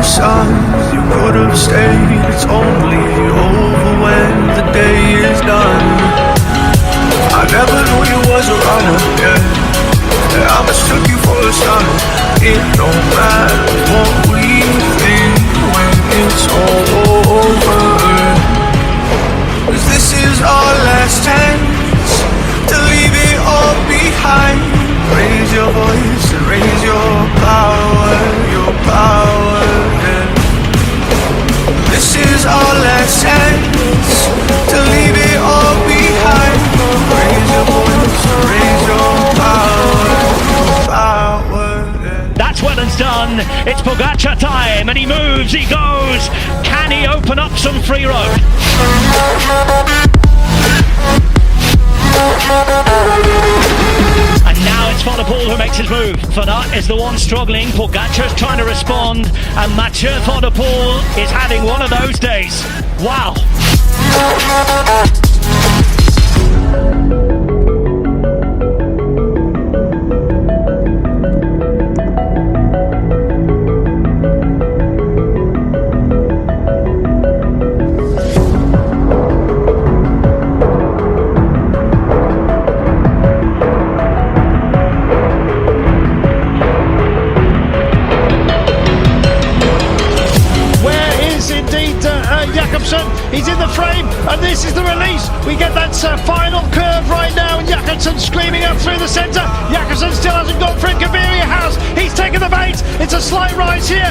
sons, you could have stayed. It's only over when the day is done. I never knew you was a runner, yeah. I mistook you for a stunner. It don't matter what we think when it's all over, 'cause this is our last chance to leave it all behind. Raise your voice and raise your power, yeah. This is our last chance to leave it all behind. Raise your voice and raise your power, yeah. That's well and done. It's Pogačar time, and he moves, he goes. Can he open up some free road? And now it's Van der Poel who makes his move. Van Aert is the one struggling. Pogačar's trying to respond, and Mathieu Van der Poel is having one of those days. Wow. He's in the frame, and this is the release. We get that final curve right now, and Jakobsen screaming up through the centre. Jakobsen still hasn't got for it. Gaviria has. He's taken the bait. It's a slight rise here.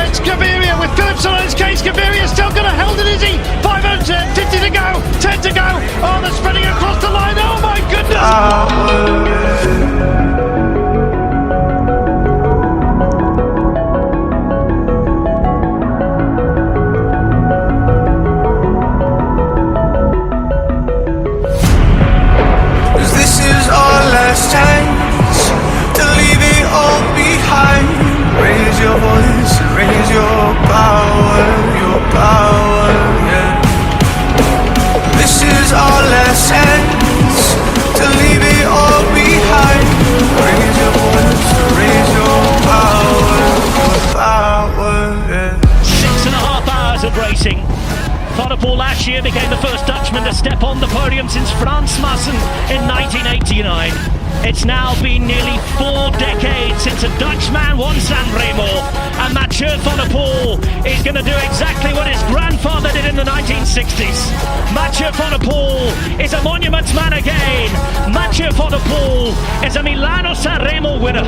It's Gaviria with Philipsen on his case. Gaviria still going to hold it, is he? 550 to go, 10 to go. Oh, they're spreading across the line. Oh my goodness. Chance to leave it all behind. Raise your voice and raise your power, yeah. This is our last chance to leave it all behind. Raise your voice and raise your power, yeah. 6.5 hours of racing. Van der Poel last year became the first Dutchman to step on the podium since Frans Maassen in 1989. It's now been nearly 4 decades since a Dutchman won San Remo, and Mathieu Van der Poel is going to do exactly what his grandfather did in the 1960s. Mathieu Van der Poel is a monuments man again. Mathieu Van der Poel is a Milano San Remo winner.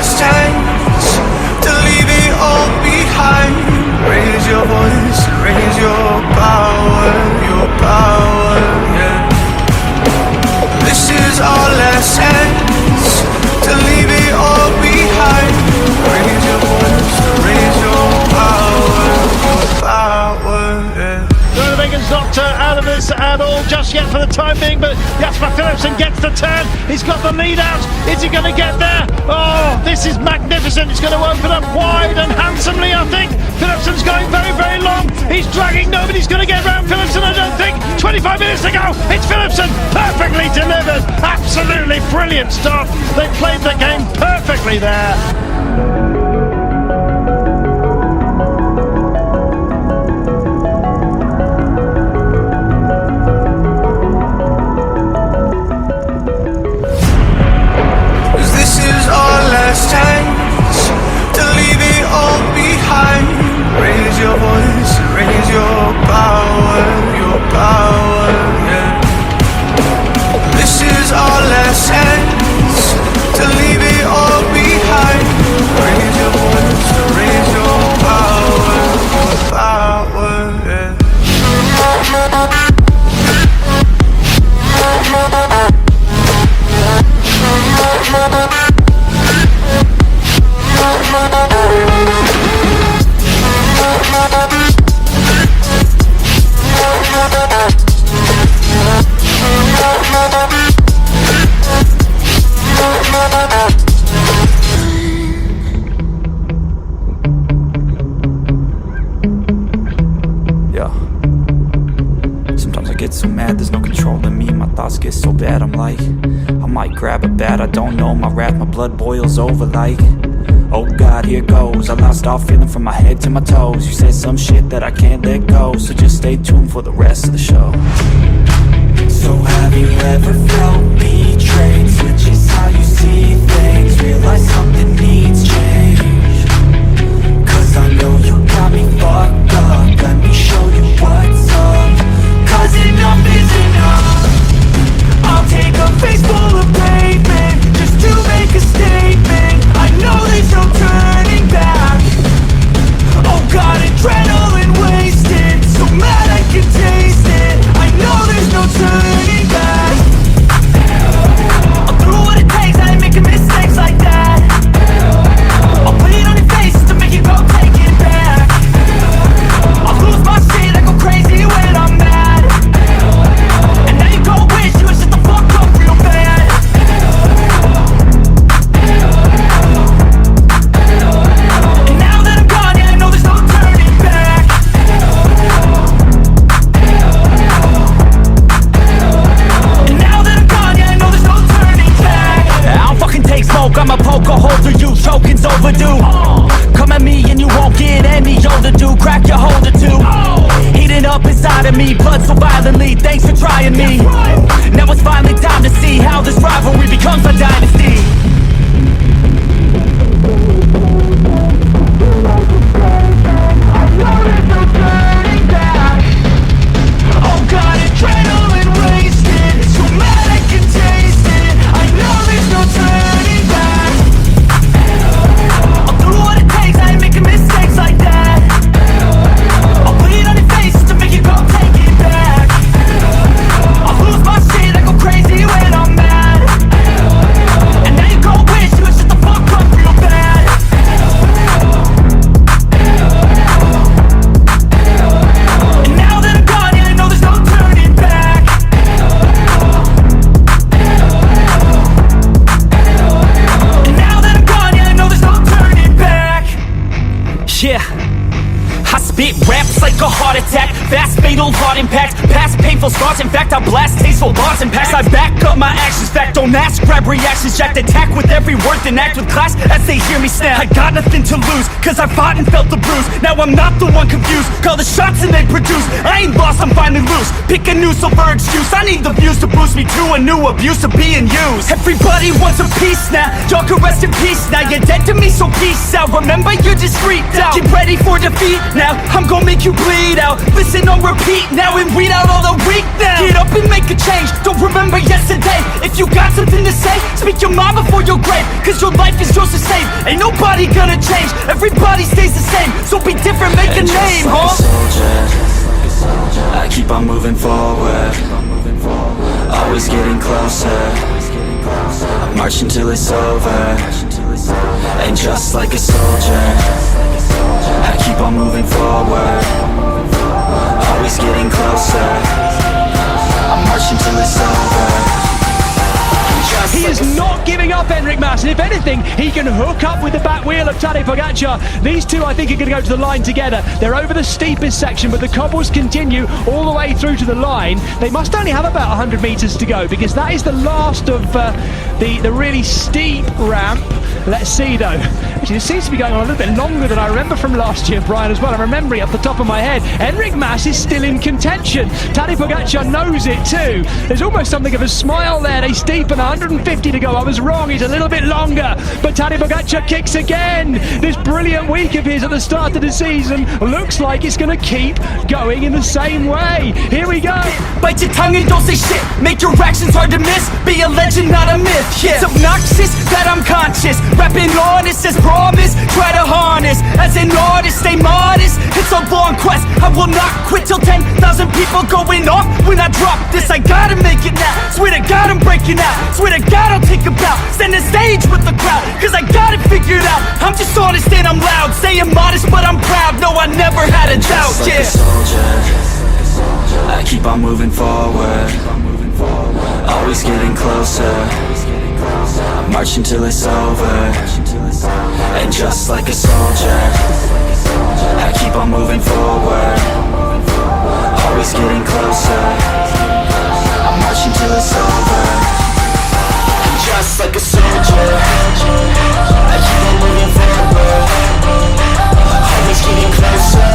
Chance to leave it all behind. Raise your voice, raise your power, yeah. This is our last chance to leave it all behind. Raise your voice, raise your power, yeah. Groenewegen's not out of this at all just yet for the time being, but Jasper Philipsen gets the turn. He's got the lead out. Is he going to get there? Oh, this is magnificent. It's going to open up wide and handsomely, I think. Philipsen's going very, very long. He's dragging. Nobody's going to get round Philipsen, I don't think. 25 minutes to go. It's Philipsen. Perfectly delivered. Absolutely brilliant stuff. They played the game perfectly there. Chance to leave it all behind. Raise your voice, raise your power, yeah. This is our last chance to leave it all behind. thoughts get so bad, I'm like, I might grab a bat, I don't know my wrath, my blood boils over like, oh God, here goes. I lost all feeling from my head to my toes. You said some shit that I can't let go, so just stay tuned for the rest of the show. So have you ever felt betrayed? Switches how you see things, realize something needs change. Cause I know you got me fucked up, let me show you what's up. Cause enough is enough. I'll take a face full of pavement just to make a statement. I know there's no turning back. Oh God, adrenaline wasted, so mad I can taste it. I know there's no turning back. I'll do what it takes, I ain't making mistakes like that. I'll put it on your face to make you go take it back. I'll lose my shit, I go crazy when I'm mad. And now you go wish you would shut the fuck up real bad. And now that I'm gone, yeah, I know there's no turning back. And now that I'm gone, yeah, I know there's no turning back. I don't fucking take smoke, I'ma poke a hole through you, choking's overdue. Come at me and you won't get any older, dude, crack your holder too. Heating up inside of me, blood so violently, thanks for trying me. Now it's finally time to see how this rivalry becomes a dynasty. Oh God, adrenaline wasted, so mad I can taste it. I know there's no turning back. I'll do what it takes, I ain't making mistakes like that. I'll put it on your face to make you go take it back. I'll lose my shit, I go crazy when I'm mad. And now you go wish you would shut the fuck up real bad. And now that I'm gone, yeah, I know there's no turning back. And now that I'm gone, yeah, I know there's no turning back. Yeah, I spit raps like a heart attack, fast fatal heart impact, past painful scars. In fact, I blast tasteful bars and packs. I back up my actions, fact don't ask, grab reactions, jacked attack with every word, then act with class as they hear me snap. I got nothing to lose, cause I fought and felt the bruise. Now I'm not the one confused, call the shots and they produce. I ain't lost, I'm finally loose, pick a new silver excuse. I need the views to boost me to a new abuse of being used. Everybody wants a piece now, y'all can rest in peace now. You're dead to me, so peace out, remember you're just freaked out. Get ready for defeat now, I'm gonna make you bleed out. Listen on repeat now and weed out all the weak now. Get up and make a change, don't remember yesterday. If you got something to say, speak your mind before your grave. Cause your life is yours to save, ain't nobody gonna change. Everybody stays the same, so be different, make a name, huh? I keep on moving forward, always getting closer. I march until it's over, and just like a soldier, I keep on moving forward, always getting closer. I march until it's over. He is not giving up, Enric Mas, and if anything, he can hook up with the back wheel of Tadej Pogacar. These two, I think, are going to go to the line together. They're over the steepest section, but the cobbles continue all the way through to the line. They must only have about 100 metres to go, because that is the last of the really steep ramp. Let's see, though. Actually, this seems to be going on a little bit longer than I remember from last year, Brian, as well. I'm remembering off the top of my head. Enric Mas is still in contention. Tadej Pogacar knows it too. There's almost something of a smile there. They steepen 150 to go. I was wrong. He's a little bit longer. But Tadej Pogacar kicks again. This brilliant week of his at the start of the season looks like it's going to keep going in the same way. Here we go. Bite your tongue and don't say shit. Make your actions hard to miss. Be a legend, not a myth. Yeah. It's obnoxious that I'm conscious. Rapping honest as promise. Try to harness. As an artist, stay modest. It's a long quest. I will not quit till 10,000 people going off when I drop this. I gotta make it now. Swear to God I'm breaking out. Swear to God I'll take a bow. Stand the stage with the crowd. Cause I got it figured out. I'm just honest and I'm loud. Saying modest but I'm proud. No, I never had a doubt. Just like a soldier, I keep on moving forward, always getting closer. I march until it's over, and just like a soldier, I keep on moving forward, always getting closer. I march marching till it's over. And just like a soldier, I keep on moving forward, always getting closer,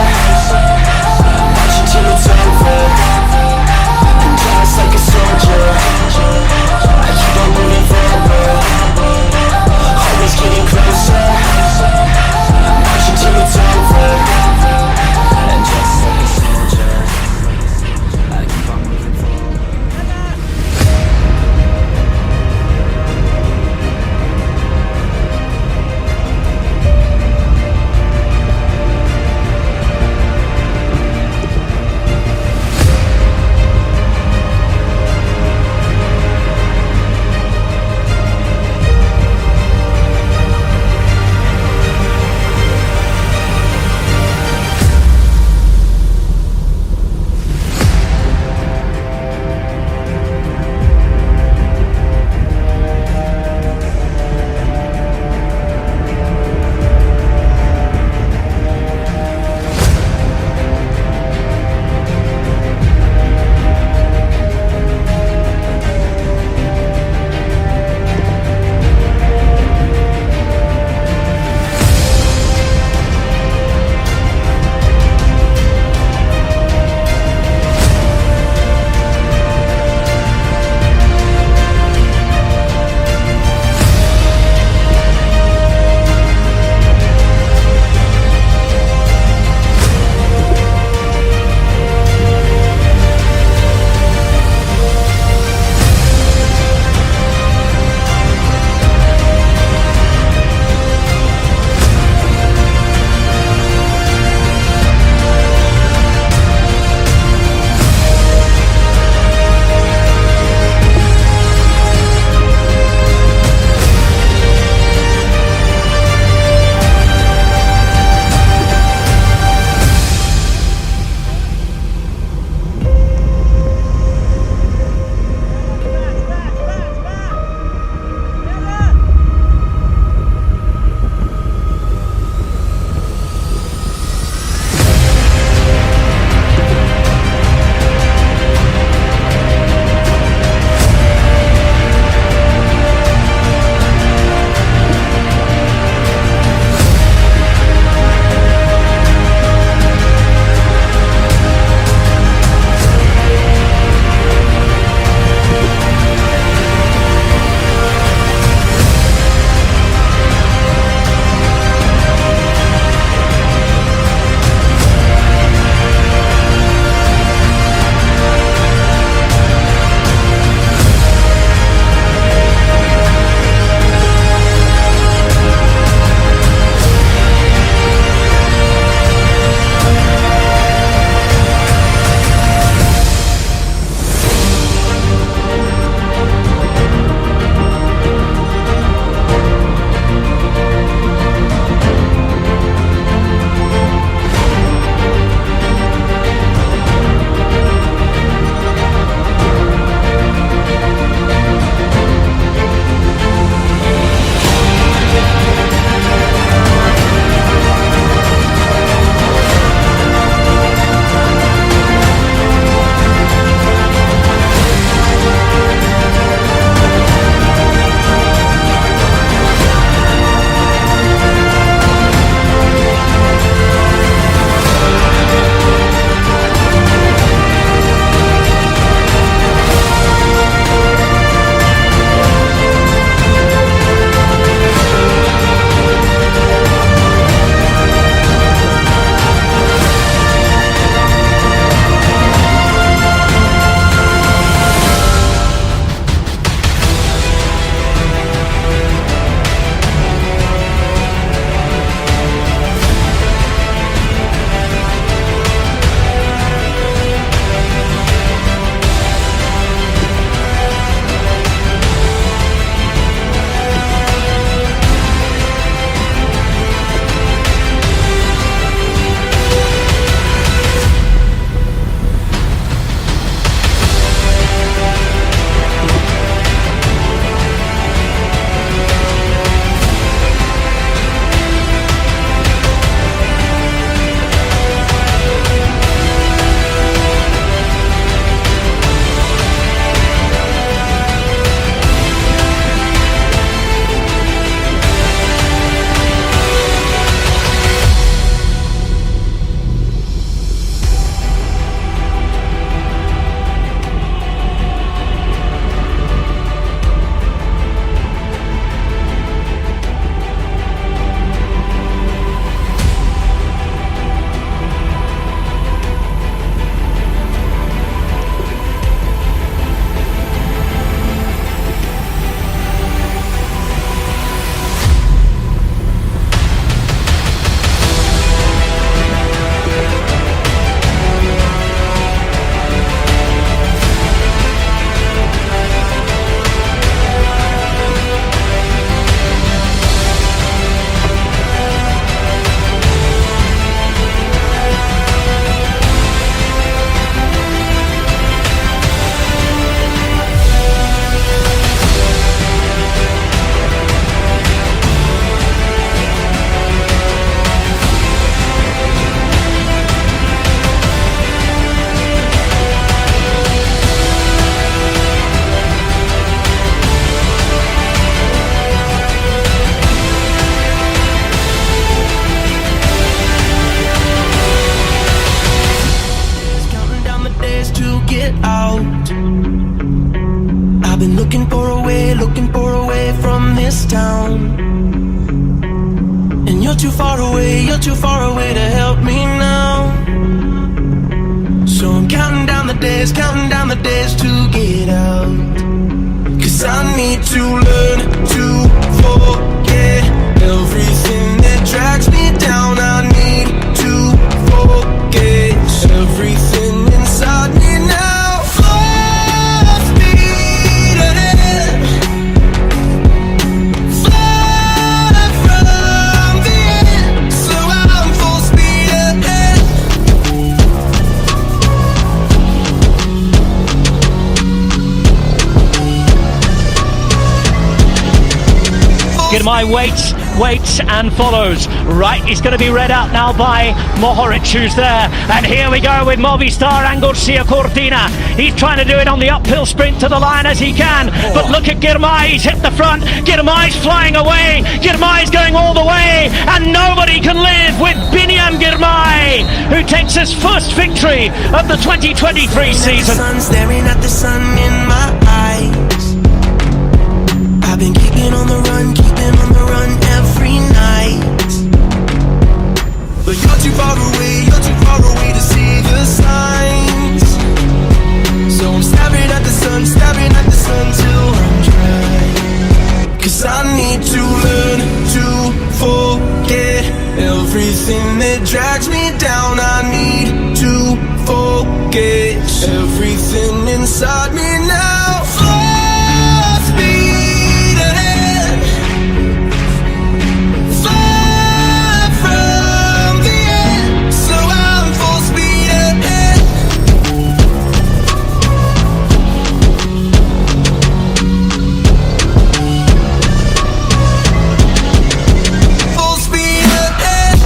marching till it's over. And just like a soldier, I keep on moving forward, always getting closer, marching till it's over. And just like a soldier, I keep on moving forward. too far away to help me now. So I'm counting down the days to get out. 'Cause I need to learn to forget everything that drags me down. I need to forget everything inside me now. Full speed ahead, fly from the end. So I'm full speed ahead. Girmay waits and follows. Right, he's going to be read out now by Mohoric, who's there. And here we go with Movistar and Garcia Cortina. He's trying to do it on the uphill sprint to the line as he can. But look at Girmay, he's hit the front. Girmay's flying away. Girmay's going all the way. And nobody can live with Binyam Girmay, who takes his first victory of the 2023 season. Staring at the sun in my eyes. I've been keeping on the run every night. But you're too far away to see the signs. So I'm staring at the sun till I'm dry. 'Cause I need to learn to forget everything that drags me down. I need to forget everything inside me now. Full speed ahead, fly from the end. So I'm full speed ahead. Full speed ahead.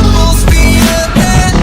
Full speed ahead.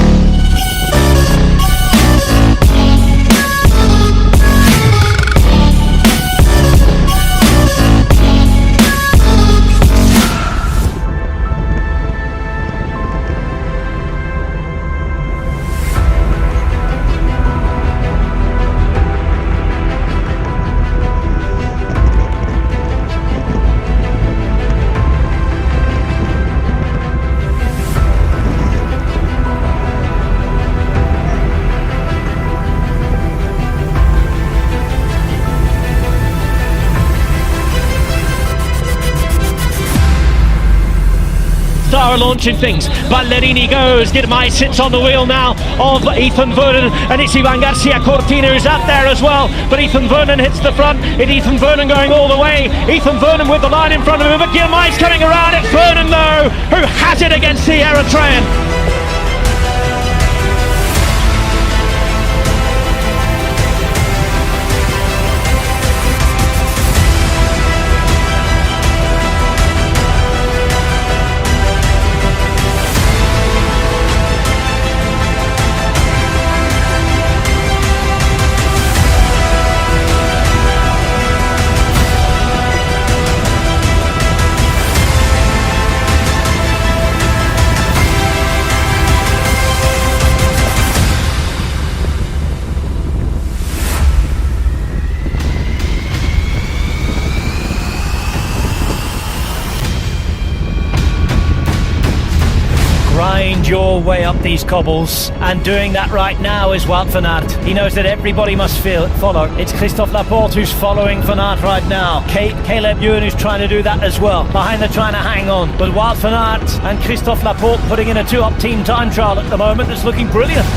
Star launching things. Ballerini goes. Girmay sits on the wheel now of Ethan Vernon, and it's Ivan Garcia Cortina who's out there as well. But Ethan Vernon hits the front. It's Ethan Vernon going all the way. Ethan Vernon with the line in front of him, but Girmay's coming around. It's Vernon though who has it against the Eritrean. Grind your way up these cobbles, and doing that right now is Wout van Aert. He knows that everybody must follow. It's Christophe Laporte who's following van Aert right now. Caleb Ewan who's trying to do that as well. Behind they're trying to hang on, but Wout van Aert and Christophe Laporte putting in a 2-up team time trial at the moment that's looking brilliant.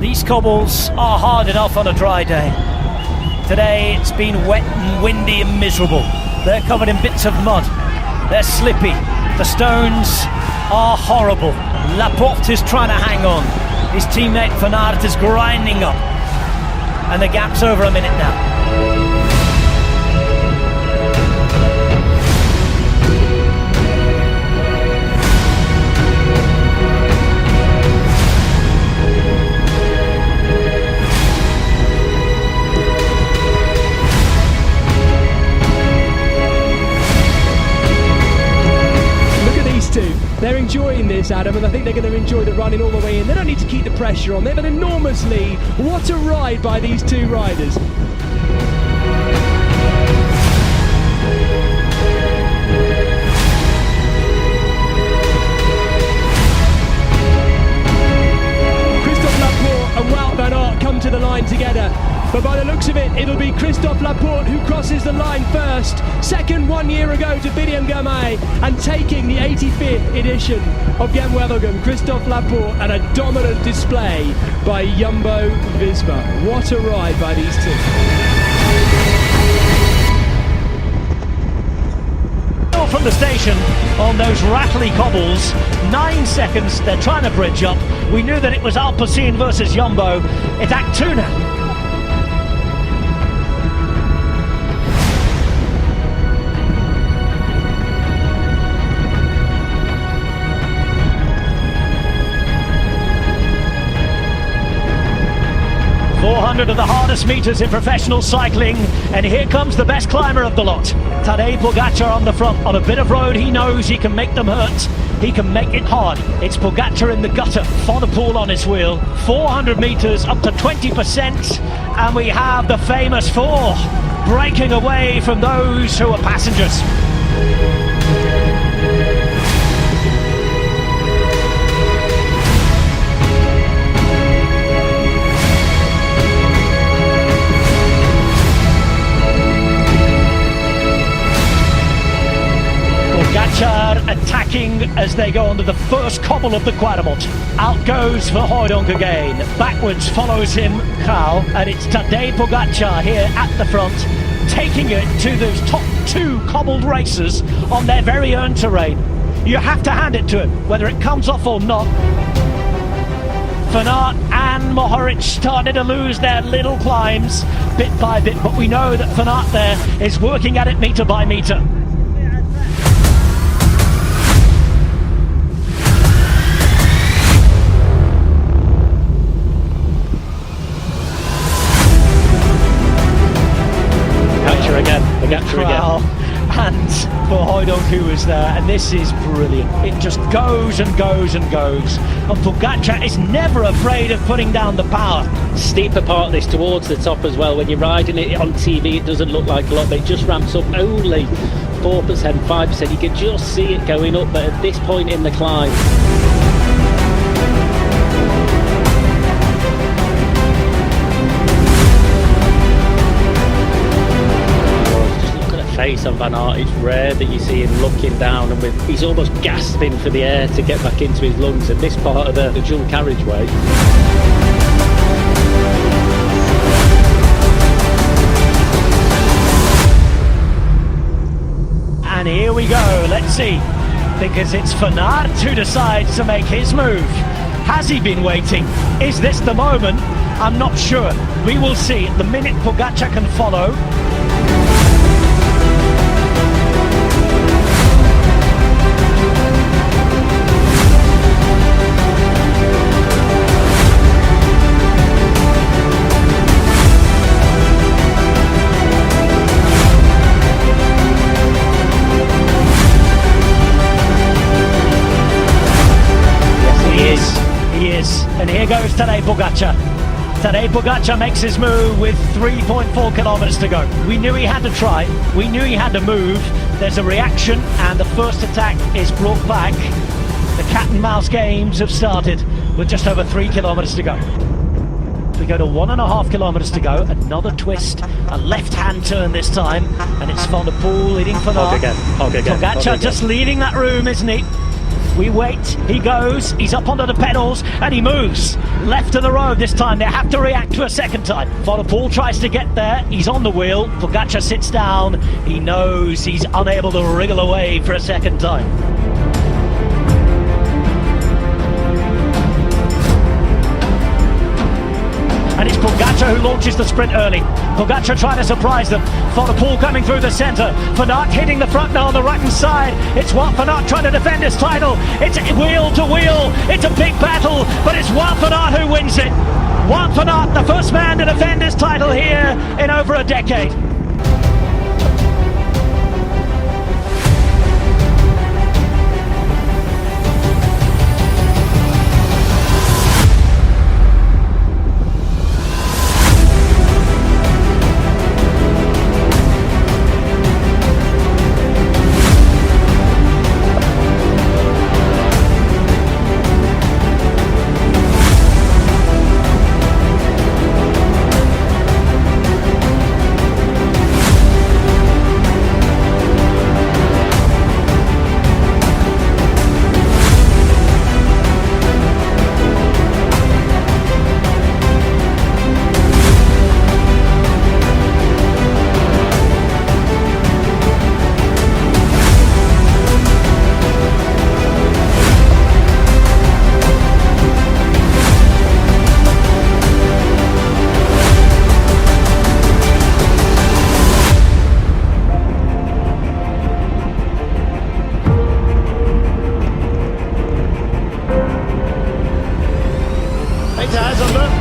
These cobbles are hard enough on a dry day. Today it's been wet and windy and miserable. They're covered in bits of mud. They're slippy. The stones are horrible. Laporte is trying to hang on. His teammate Van Aert is grinding up. and the gap's over a minute now. They're enjoying this, Adam, and I think they're going to enjoy the running all the way in. They don't need to keep the pressure on. They have an enormous lead. What a ride by these two riders. Christophe Laporte and Wout van Aert come to the line together. But by the looks of it, it'll be Christophe Laporte who crosses the line first. Second 1 year ago to Bidem Girmay, and taking the 85th edition of Gent-Wevelgem, Christophe Laporte, and a dominant display by Jumbo-Visma. What a ride by these two. From the station on those rattly cobbles, 9 seconds, they're trying to bridge up. We knew that it was Alpecin versus Jumbo. It's Act 2 now. Of the hardest meters in professional cycling, and here comes the best climber of the lot. Tadej Pogačar on the front, on a bit of road he knows he can make them hurt, he can make it hard. It's Pogačar in the gutter, Van der Poel on his wheel, 400 meters up to 20%, and we have the famous four breaking away from those who are passengers. Pogačar attacking as they go onto the first cobble of the Quadramont. Out goes Verhoeydonk again. Backwards follows him Kral, and it's Tadej Pogačar here at the front, taking it to those top two cobbled racers on their very own terrain. You have to hand it to him, whether it comes off or not. Van Aert and Mohoric started to lose their little climbs bit by bit, but we know that Van Aert there is working at it metre by metre. And Verhoeydonk who was there, and this is brilliant. It just goes and goes and goes, and Pogačar is never afraid of putting down the power. Steeper part of this towards the top as well. When you're riding it on TV, it doesn't look like a lot, but it just ramps up only 4%, 5%. You can just see it going up, but at this point in the climb, face on Van Aert, it's rare that you see him looking down, and he's almost gasping for the air to get back into his lungs at this part of the dual carriageway. And here we go, let's see, because it's Van Aert who decides to make his move. Has he been waiting? Is this the moment? I'm not sure. We will see. The minute Pogačar can follow. And here goes Tadej Pogačar. Tadej Pogačar makes his move with 3.4 kilometers to go. We knew he had to try, we knew he had to move. There's a reaction, and the first attack is brought back. The cat and mouse games have started with just over 3 kilometers to go. We go to 1.5 kilometers to go. Another twist, a left-hand turn this time, and it's Van der Poel leading Van Aert. Pogačar just leaving that room, isn't he? We wait, he goes, he's up onto the pedals, and he moves. Left of the road this time, they have to react to a second time. Van der Poel tries to get there, he's on the wheel, Pogačar sits down, he knows he's unable to wriggle away for a second time. And it's Pogačar who launches the sprint early. Pogacar trying to surprise them. Van der Poel coming through the centre. Van Aert hitting the front now on the right hand side. It's Wout van Aert trying to defend his title. It's wheel to wheel. It's a big battle, but it's Wout van Aert who wins it. Wout van Aert, the first man to defend his title here in over a decade.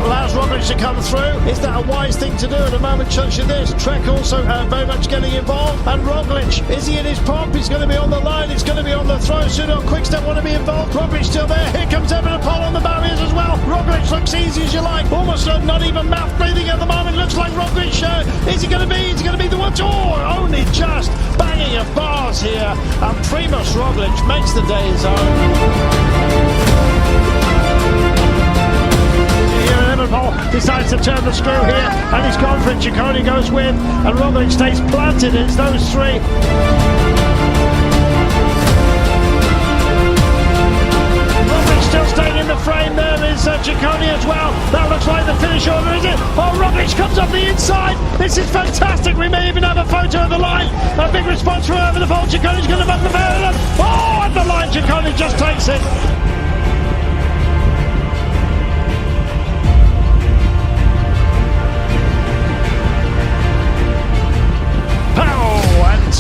Allows Roglic to come through. Is that a wise thing to do at a moment such as this? Trek also very much getting involved. And Roglic, is he in his pomp? He's going to be on the line. It's going to be on the throw. Soon or Quickstep want to be involved. Roglic still there. Here comes Evenepoel on the barriers as well. Roglic looks easy as you like. Almost not even mouth breathing at the moment. Looks like Roglic. Is he going to be? Is he going to be the one? Oh, only just banging of bars here. And Primož Roglic makes the day his own. Decides to turn the screw here, and he's gone for it. Ciccone goes with, and Roglic stays planted. It's those three. Roglic still staying in the frame. There is Ciccone as well. That looks like the finish order, is it? Oh, Roglic comes up the inside. This is fantastic. We may even have a photo of the line. A big response from Evenepoel. Ciccone's going to buck the barrier. Oh, at the line, Ciccone just takes it.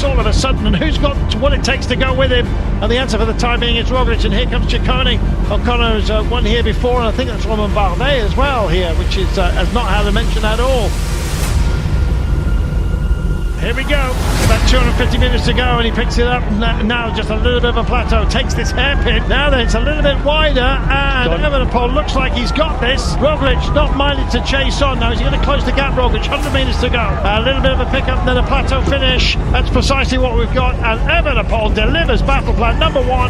All of a sudden, and who's got what it takes to go with him? And the answer for the time being is Roglic, and here comes Ciccone. O'Connor's won here before, and I think that's Romain Bardet as well here, which is has not had a mention at all. Here we go, about 250 minutes to go, and he picks it up now, just a little bit of a plateau, takes this hairpin, now then it's a little bit wider, and Evenepoel looks like he's got this. Roglic not minded to chase on, now he's going to close the gap. Roglic, 100 metres to go, a little bit of a pickup, then a plateau finish. That's precisely what we've got, and Evenepoel delivers battle plan number one.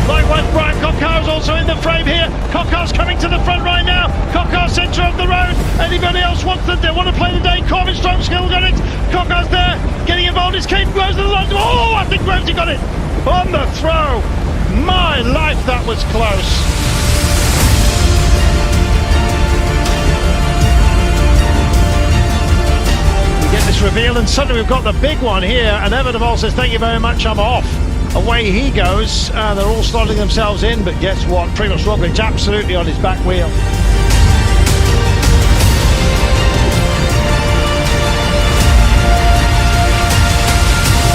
Likewise, Brian Coquart's also in the frame here. Coquart's coming to the front right now. Coquart centre of the road. Anybody else want to play the day? Corbin Strong still got it. Coquart's there, getting involved. It's Kate Groves to the line. Oh, I think Groves got it on the throw. My life, that was close. We get this reveal, and suddenly we've got the big one here. And Evenepoel says, "Thank you very much, I'm off." Away he goes, they're all slotting themselves in, but guess what? Primož Roglic absolutely on his back wheel.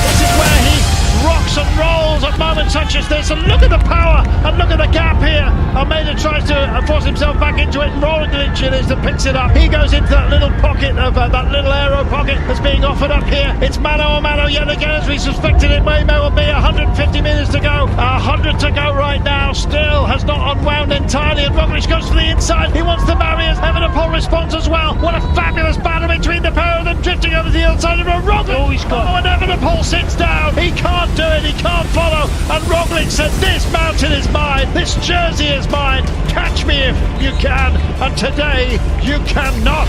This is where he rocks and rolls at moments such as this, and look at the power, and look at the gap here. Almeida tries to force himself back into it, and Roglic it is that picks it up. He goes into that little pocket of that little aero pocket that's being offered up here. It's mano a mano yet again, as we suspected it may well be. 150 minutes to go, 100 to go right now. Still has not unwound entirely, and Roglic goes to the inside. He wants the barriers. Evenepoel responds as well. What a fabulous battle between the pair of them, drifting over to the other side of the road. Roglic, and Evenepoel sits down. He can't do it. He can't follow. And Roglic said, "This mountain is mine. This jersey is mine. Catch me if you can." And today you cannot.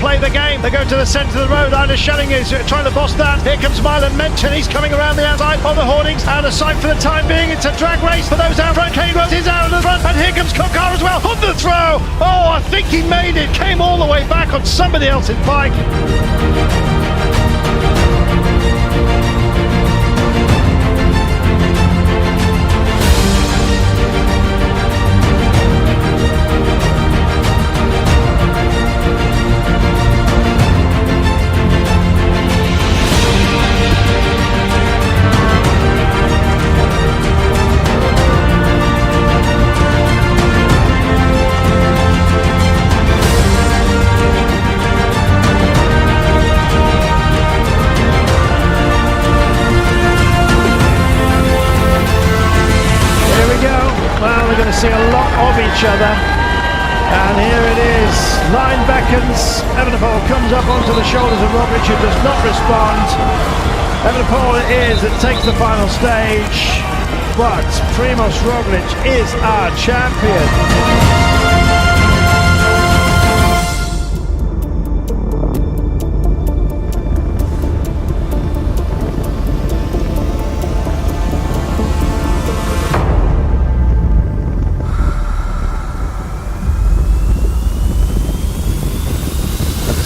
play the game. They go to the centre of the road. Ida Schelling is trying to boss that. Here comes Milan Menchen. He's coming around the outside of the hoardings. Out of sight for the time being. It's a drag race for those out front. Kane Rose is out of the front. And here comes Kokar as well. On the throw. Oh, I think he made it. Came all the way back on somebody else's bike. See a lot of each other, and here it is. Line beckons. Evenepoel comes up onto the shoulders of Roglic, who does not respond. Evenepoel it is that takes the final stage, but Primož Roglic is our champion.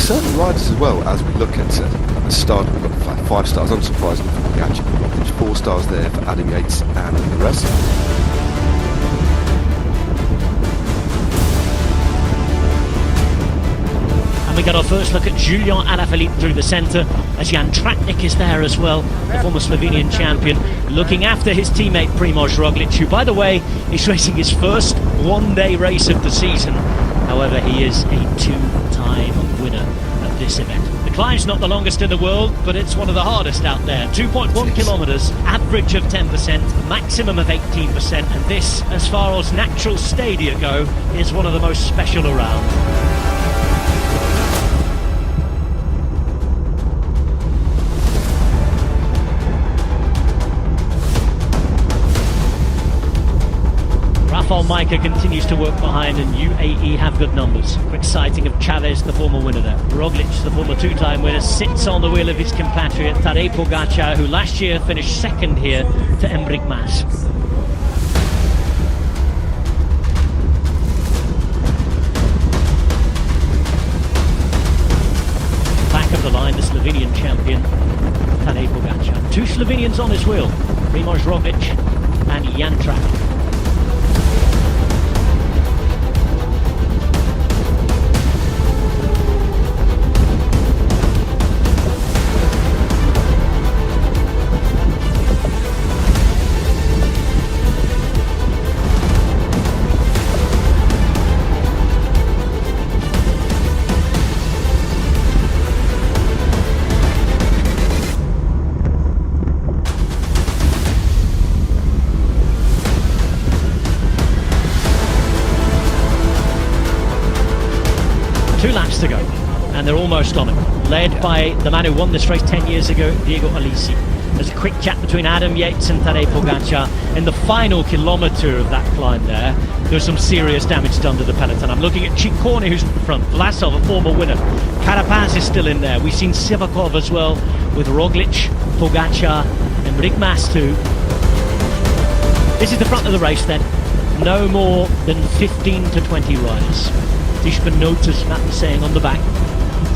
Certain riders as well, as we look at the start, we've got 5 stars, unsurprisingly for Pogačar. There's 4 stars there for Adam Yates and the rest. And we got our first look at Julian Alaphilippe through the centre, as Jan Tratnik is there as well, the former Slovenian champion, looking after his teammate Primož Roglic, who, by the way, is racing his first one-day race of the season. However, he is a 2-time winner of this event. The climb's not the longest in the world, but it's one of the hardest out there. 2.1 kilometres, average of 10%, maximum of 18%, and this, as far as natural stadia go, is one of the most special around. Rafał Majka continues to work behind, and UAE have good numbers. Quick sighting of Chavez, the former winner there. Roglic, the former 2-time winner, sits on the wheel of his compatriot Tadej Pogačar, who last year finished second here to Enric Mas. Back of the line, the Slovenian champion Tadej Pogačar. 2 Slovenians on his wheel, Primož Roglic and Jan Tratnik. Two laps to go, and they're almost on it. Led by the man who won this race 10 years ago, Diego Alisi. There's a quick chat between Adam Yates and Tadej Pogačar. In the final kilometre of that climb there's some serious damage done to the peloton. I'm looking at Ciccone, who's in front, Vlasov, a former winner. Carapaz is still in there. We've seen Sivakov as well, with Roglic, Pogačar, and Enric Mas too. This is the front of the race then. No more than 15 to 20 riders. Dishman Notas, Matt was saying, on the back.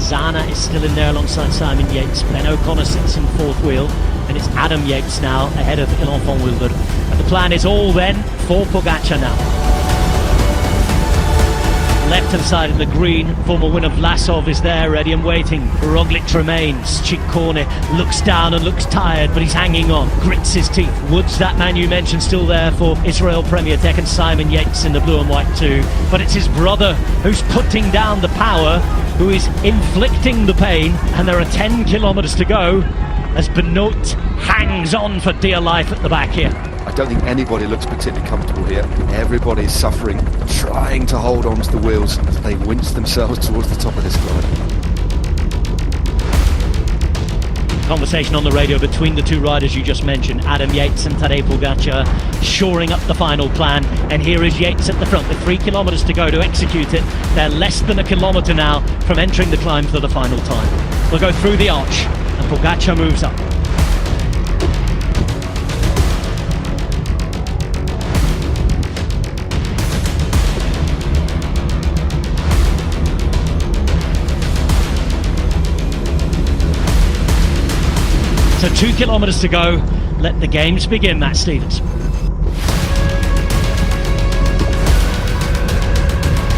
Zana is still in there alongside Simon Yates. Ben O'Connor sits in fourth wheel, and it's Adam Yates now ahead of Ilan van Wilder. And the plan is all then for Pogačar now. Left-hand side in the green, former winner Vlasov is there, ready and waiting. Roglic remains. Ciccone looks down and looks tired, but he's hanging on, grits his teeth. Woods, that man you mentioned, still there for Israel Premier Tech, and Simon Yates in the blue and white too. But it's his brother who's putting down the power, who is inflicting the pain, and there are 10 kilometres to go as Benoit hangs on for dear life at the back here. I don't think anybody looks particularly comfortable here. Everybody's suffering, trying to hold on to the wheels as they winch themselves towards the top of this climb. conversation on the radio between the two riders you just mentioned, Adam Yates and Tadej Pogačar, shoring up the final plan. And here is Yates at the front with 3 kilometers to go to execute it. They're less than a kilometer now from entering the climb for the final time. We'll go through the arch, and Pogačar moves up. So 2 kilometers to go. Let the games begin, Matt Stevens.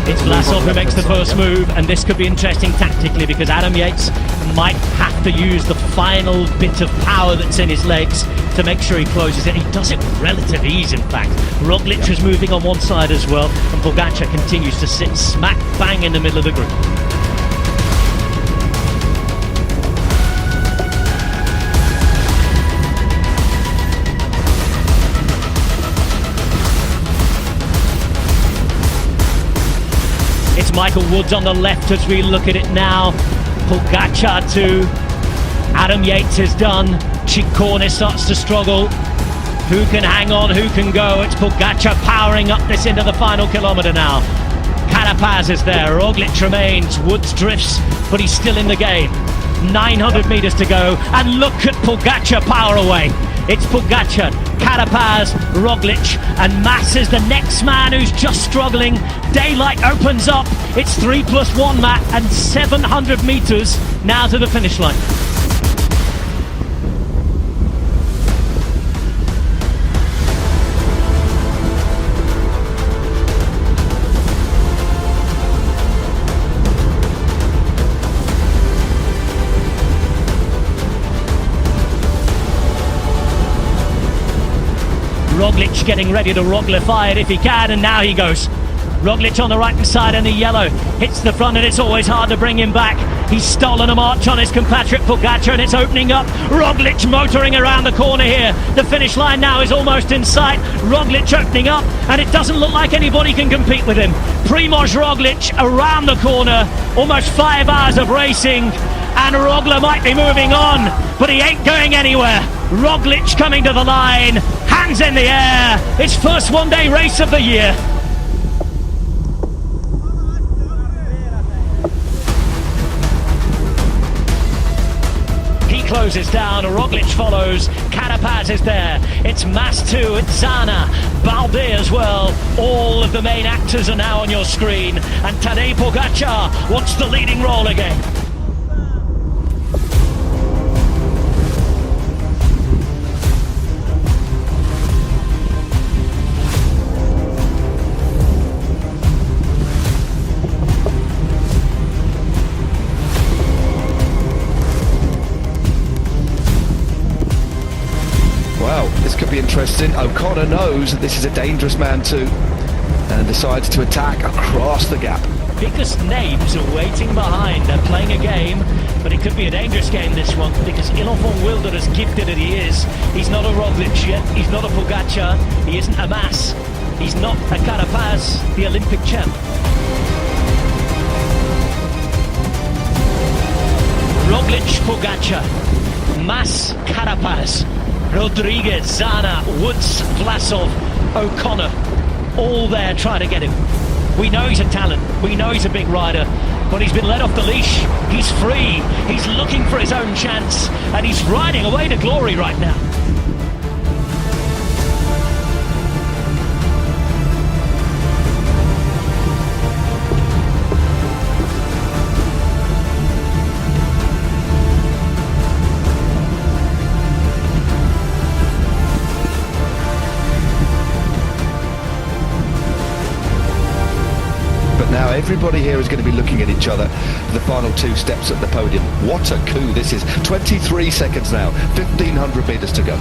It's Vlasov who makes the first move, and this could be interesting tactically because Adam Yates might have to use the final bit of power that's in his legs to make sure he closes it. He does it with relative ease, in fact. Roglic is moving on one side as well, and Pogačar continues to sit smack bang in the middle of the group. It's Michael Woods on the left as we look at it now. Pogačar to Adam Yates is done. Ciccone starts to struggle. Who can hang on, who can go? It's Pogačar powering up this into the final kilometre now. Carapaz is there, Roglic remains, Woods drifts, but he's still in the game. 900 metres to go, and look at Pogačar power away. It's Pogačar, Carapaz, Roglic, and Mas is the next man who's just struggling. Daylight opens up. It's 3+1, Matt, and 700 metres now to the finish line. Roglic getting ready to Roglify it if he can, and now he goes. Roglic on the right hand side in the yellow, hits the front, and it's always hard to bring him back. He's stolen a march on his compatriot Pogačar, and it's opening up. Roglic motoring around the corner here. The finish line now is almost in sight. Roglic opening up, and it doesn't look like anybody can compete with him. Primož Roglic around the corner, almost 5 hours of racing, and Roglic might be moving on, but he ain't going anywhere. Roglic coming to the line, hands in the air, his first one-day race of the year. He closes down, Roglic follows, Carapaz is there, it's Mas too, it's Zana, Balde as well. All of the main actors are now on your screen, and Tadej Pogačar wants the leading role again. This could be interesting. O'Connor knows that this is a dangerous man too, and decides to attack across the gap. Biggest names are waiting behind. They're playing a game, but it could be a dangerous game, this one, because Ilon von Wilder, as gifted as he is, he's not a Roglic yet, he's not a Pogačar, he isn't a Mas, he's not a Carapaz, the Olympic champ. Roglic, Pogačar, Mas, Carapaz, Rodriguez, Zana, Woods, Vlasov, O'Connor, all there trying to get him. We know he's a talent, we know he's a big rider, but he's been let off the leash, he's free, he's looking for his own chance, and he's riding away to glory right now. Now everybody here is going to be looking at each other for the final 2 steps at the podium. What a coup this is. 23 seconds now, 1,500 metres to go.